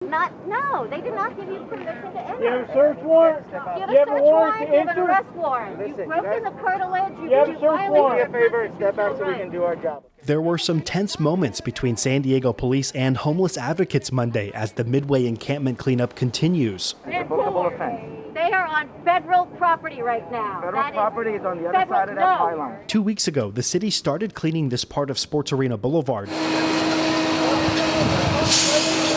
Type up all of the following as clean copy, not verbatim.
No, they did not give you permission to enter. You have a search warrant? You have a search warrant, you have an arrest warrant. You've broken the curtilage, you have a search warrant. Do me a favor and step out so we can do our job. There were some tense moments between San Diego police and homeless advocates Monday as the Midway encampment cleanup continues. It's a bookable offense. They are on federal property right now. Federal property is on the other side of that pylon. 2 weeks ago, the city started cleaning this part of Sports Arena Boulevard.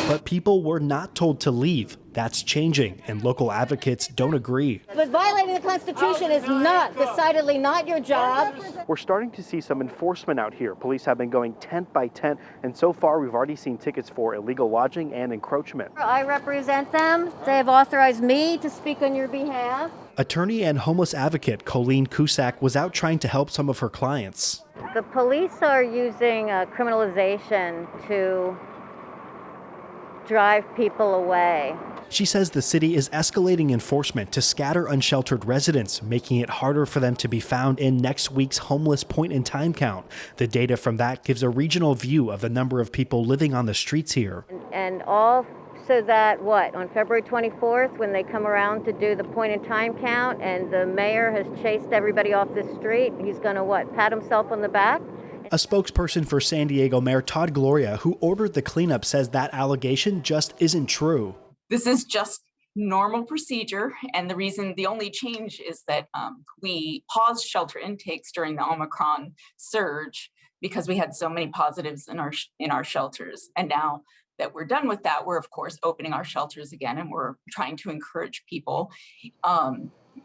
But people were not told to leave. That's changing, and local advocates don't agree. But violating the Constitution is decidedly not your job. We're starting to see some enforcement out here. Police have been going tent by tent, and so far we've already seen tickets for illegal lodging and encroachment. I represent them. They have authorized me to speak on your behalf. Attorney and homeless advocate Colleen Cusack was out trying to help some of her clients. The police are using criminalization to drive people away. She says the city is escalating enforcement to scatter unsheltered residents, making it harder for them to be found in next week's homeless point-in-time count. The data from that gives a regional view of the number of people living on the streets here. And all so that, on February 24th, when they come around to do the point-in-time count and the mayor has chased everybody off the street, he's going to, pat himself on the back? A spokesperson for San Diego Mayor Todd Gloria, who ordered the cleanup, says that allegation just isn't true. This is just normal procedure, and the only change is that we paused shelter intakes during the Omicron surge because we had so many positives in our shelters. And now that we're done with that, we're of course opening our shelters again, and we're trying to encourage people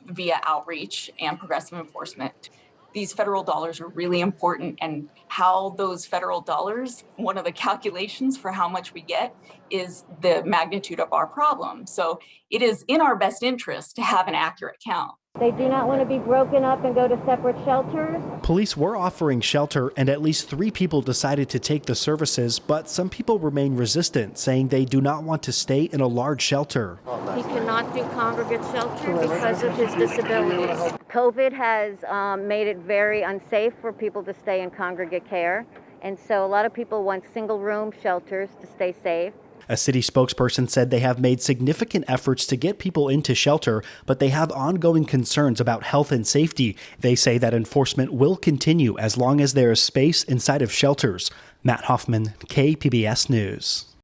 via outreach and progressive enforcement. These federal dollars are really important, and how those federal dollars, one of the calculations for how much we get is the magnitude of our problem. So it is in our best interest to have an accurate count. They do not want to be broken up and go to separate shelters. Police were offering shelter, and at least 3 people decided to take the services, but some people remain resistant, saying they do not want to stay in a large shelter. He cannot do congregate shelter because of his disabilities. COVID has made it very unsafe for people to stay in congregate care, and so a lot of people want single-room shelters to stay safe. A city spokesperson said they have made significant efforts to get people into shelter, but they have ongoing concerns about health and safety. They say that enforcement will continue as long as there is space inside of shelters. Matt Hoffman, KPBS News.